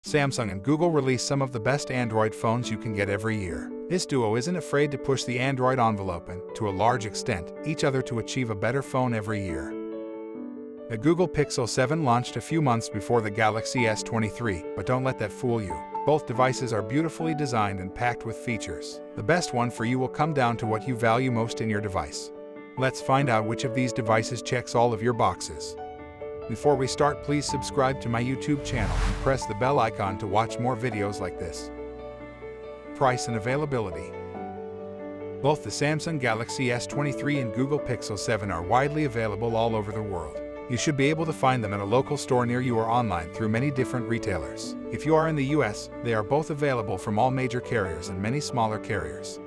Samsung and Google release some of the best Android phones you can get every year. This duo isn't afraid to push the Android envelope and, to a large extent, each other to achieve a better phone every year. The Google Pixel 7 launched a few months before the Galaxy S23, but don't let that fool you. Both devices are beautifully designed and packed with features. The best one for you will come down to what you value most in your device. Let's find out which of these devices checks all of your boxes. Before we start, please subscribe to my YouTube channel and press the bell icon to watch more videos like this. Price and availability. Both the Samsung Galaxy S23 and Google Pixel 7 are widely available all over the world. You should be able to find them at a local store near you or online through many different retailers. If you are in the US, they are both available from all major carriers and many smaller carriers.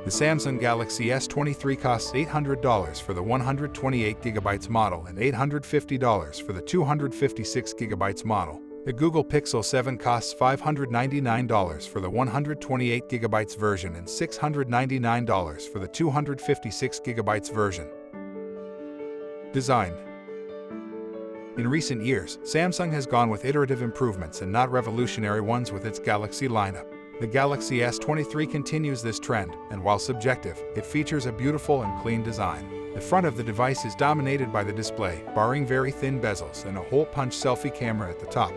The Samsung Galaxy S23 costs $800 for the 128GB model and $850 for the 256GB model. The Google Pixel 7 costs $599 for the 128GB version and $699 for the 256GB version. Design. In recent years, Samsung has gone with iterative improvements and not revolutionary ones with its Galaxy lineup. The Galaxy S23 continues this trend, and while subjective, it features a beautiful and clean design. The front of the device is dominated by the display, barring very thin bezels and a hole-punch selfie camera at the top.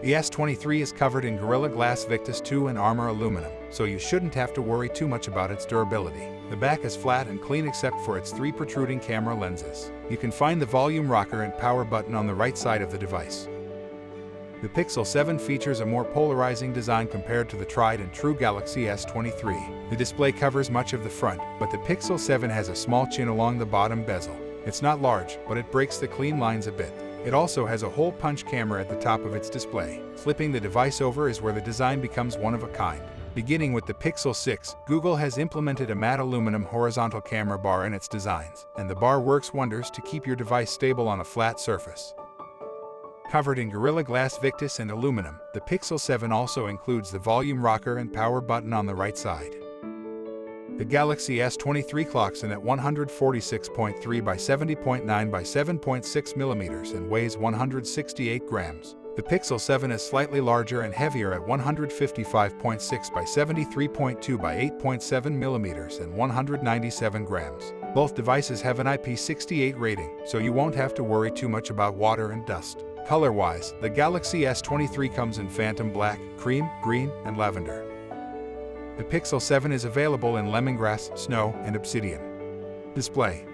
The S23 is covered in Gorilla Glass Victus 2 and Armor aluminum, so you shouldn't have to worry too much about its durability. The back is flat and clean except for its 3 protruding camera lenses. You can find the volume rocker and power button on the right side of the device. The Pixel 7 features a more polarizing design compared to the tried-and-true Galaxy S23. The display covers much of the front, but the Pixel 7 has a small chin along the bottom bezel. It's not large, but it breaks the clean lines a bit. It also has a hole-punch camera at the top of its display. Flipping the device over is where the design becomes one of a kind. Beginning with the Pixel 6, Google has implemented a matte aluminum horizontal camera bar in its designs, and the bar works wonders to keep your device stable on a flat surface. Covered in Gorilla Glass Victus and aluminum, the Pixel 7 also includes the volume rocker and power button on the right side. The Galaxy S23 clocks in at 146.3 by 70.9 by 7.6 millimeters and weighs 168 grams. The Pixel 7 is slightly larger and heavier at 155.6 by 73.2 by 8.7 millimeters and 197 grams. Both devices have an IP68 rating, so you won't have to worry too much about water and dust. Color-wise, the Galaxy S23 comes in Phantom Black, Cream, Green, and Lavender. The Pixel 7 is available in Lemongrass, Snow, and Obsidian. Display.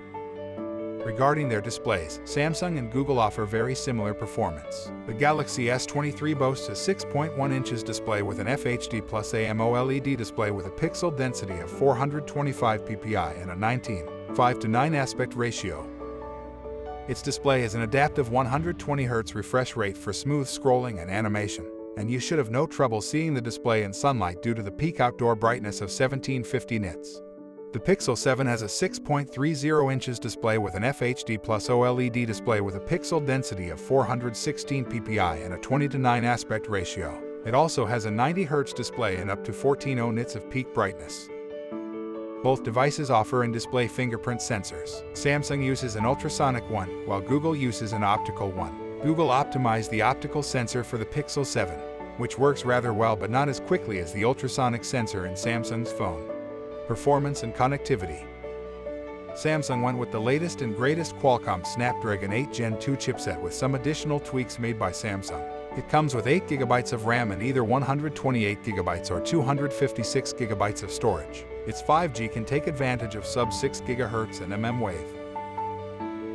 Regarding their displays, Samsung and Google offer very similar performance. The Galaxy S23 boasts a 6.1 inches display with an FHD plus AMOLED display with a pixel density of 425 ppi and a 19:5:9 aspect ratio. Its display has an adaptive 120Hz refresh rate for smooth scrolling and animation, and you should have no trouble seeing the display in sunlight due to the peak outdoor brightness of 1750 nits. The Pixel 7 has a 6.30 inches display with an FHD plus OLED display with a pixel density of 416 ppi and a 20:9 aspect ratio. It also has a 90Hz display and up to 1400 nits of peak brightness. Both devices offer in-display fingerprint sensors. Samsung uses an ultrasonic one, while Google uses an optical one. Google optimized the optical sensor for the Pixel 7, which works rather well but not as quickly as the ultrasonic sensor in Samsung's phone. Performance and connectivity. Samsung went with the latest and greatest Qualcomm Snapdragon 8 Gen 2 chipset with some additional tweaks made by Samsung. It comes with 8GB of RAM and either 128GB or 256GB of storage. Its 5G can take advantage of sub-6 GHz and mmWave.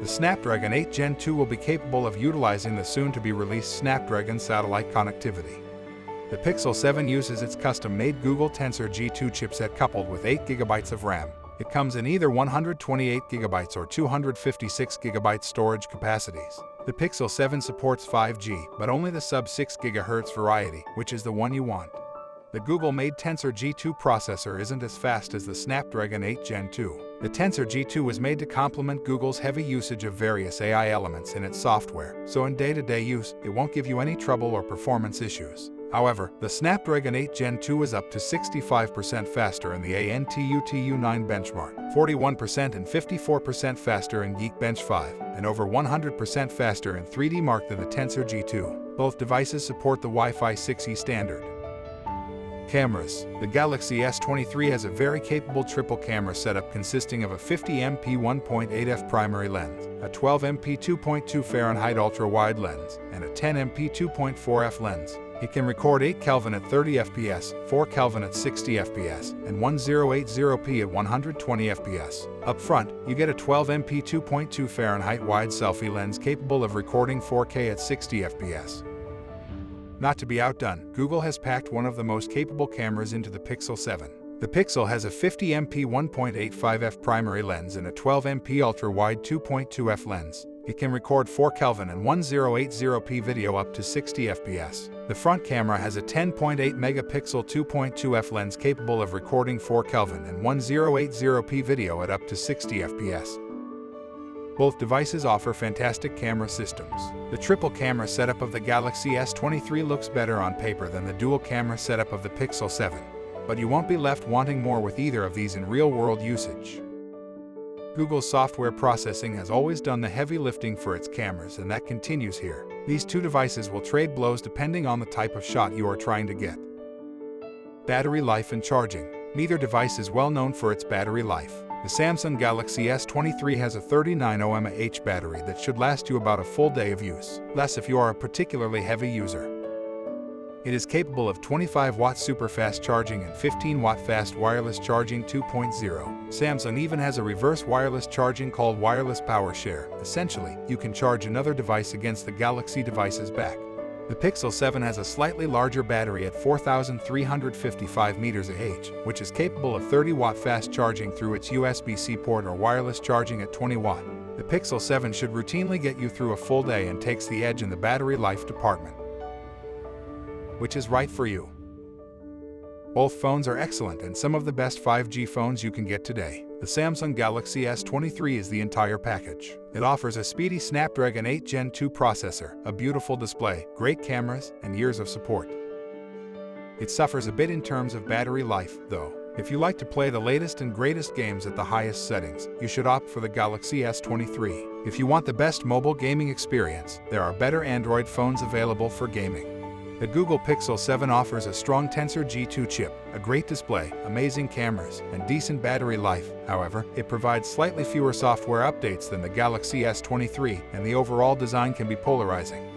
The Snapdragon 8 Gen 2 will be capable of utilizing the soon-to-be-released Snapdragon satellite connectivity. The Pixel 7 uses its custom-made Google Tensor G2 chipset coupled with 8GB of RAM. It comes in either 128GB or 256GB storage capacities. The Pixel 7 supports 5G, but only the sub-6 GHz variety, which is the one you want. The Google-made Tensor G2 processor isn't as fast as the Snapdragon 8 Gen 2. The Tensor G2 was made to complement Google's heavy usage of various AI elements in its software, so in day-to-day use, it won't give you any trouble or performance issues. However, the Snapdragon 8 Gen 2 is up to 65% faster in the ANTUTU9 benchmark, 41% and 54% faster in Geekbench 5, and over 100% faster in 3D Mark than the Tensor G2. Both devices support the Wi-Fi 6E standard. Cameras. The Galaxy S23 has a very capable triple camera setup consisting of a 50MP 1.8f primary lens, a 12MP 2.2 Fahrenheit ultra-wide lens, and a 10MP 2.4f lens. It can record 8 Kelvin at 30 fps, 4 Kelvin at 60 fps, and 1080p at 120 fps. Up front, you get a 12MP 2.2 Fahrenheit wide selfie lens capable of recording 4K at 60 fps. Not to be outdone, Google has packed one of the most capable cameras into the Pixel 7. The Pixel has a 50MP 1.85f primary lens and a 12MP ultra-wide 2.2f lens. It can record 4 Kelvin and 1080p video up to 60 fps. The front camera has a 10.8 megapixel 2.2f lens capable of recording 4 Kelvin and 1080p video at up to 60 fps. Both devices offer fantastic camera systems. The triple camera setup of the Galaxy S23 looks better on paper than the dual camera setup of the Pixel 7, but you won't be left wanting more with either of these in real-world usage. Google's software processing has always done the heavy lifting for its cameras, and that continues here. These two devices will trade blows depending on the type of shot you are trying to get. Battery life and charging. Neither device is well known for its battery life. The Samsung Galaxy S23 has a 39 mAh battery that should last you about a full day of use, less if you are a particularly heavy user. It is capable of 25-watt super-fast charging and 15-watt fast wireless charging 2.0. Samsung even has a reverse wireless charging called wireless power share. Essentially, you can charge another device against the Galaxy device's back. The Pixel 7 has a slightly larger battery at 4,355 mAh, which is capable of 30-watt fast charging through its USB-C port or wireless charging at 20 watt. The Pixel 7 should routinely get you through a full day and takes the edge in the battery life department. Which is right for you? Both phones are excellent and some of the best 5G phones you can get today. The Samsung Galaxy S23 is the entire package. It offers a speedy Snapdragon 8 Gen 2 processor, a beautiful display, great cameras, and years of support. It suffers a bit in terms of battery life, though. If you like to play the latest and greatest games at the highest settings, you should opt for the Galaxy S23. If you want the best mobile gaming experience, there are better Android phones available for gaming. The Google Pixel 7 offers a strong Tensor G2 chip, a great display, amazing cameras, and decent battery life. However, it provides slightly fewer software updates than the Galaxy S23, and the overall design can be polarizing.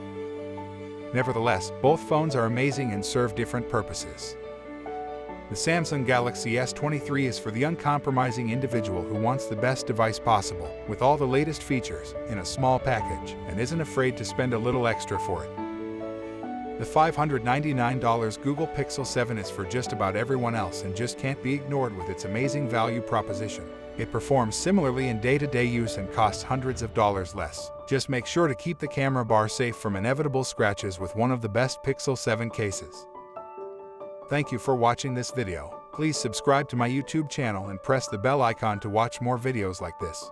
Nevertheless, both phones are amazing and serve different purposes. The Samsung Galaxy S23 is for the uncompromising individual who wants the best device possible, with all the latest features, in a small package, and isn't afraid to spend a little extra for it. The $599 Google Pixel 7 is for just about everyone else and just can't be ignored with its amazing value proposition. It performs similarly in day-to-day use and costs hundreds of dollars less. Just make sure to keep the camera bar safe from inevitable scratches with one of the best Pixel 7 cases. Thank you for watching this video. Please subscribe to my YouTube channel and press the bell icon to watch more videos like this.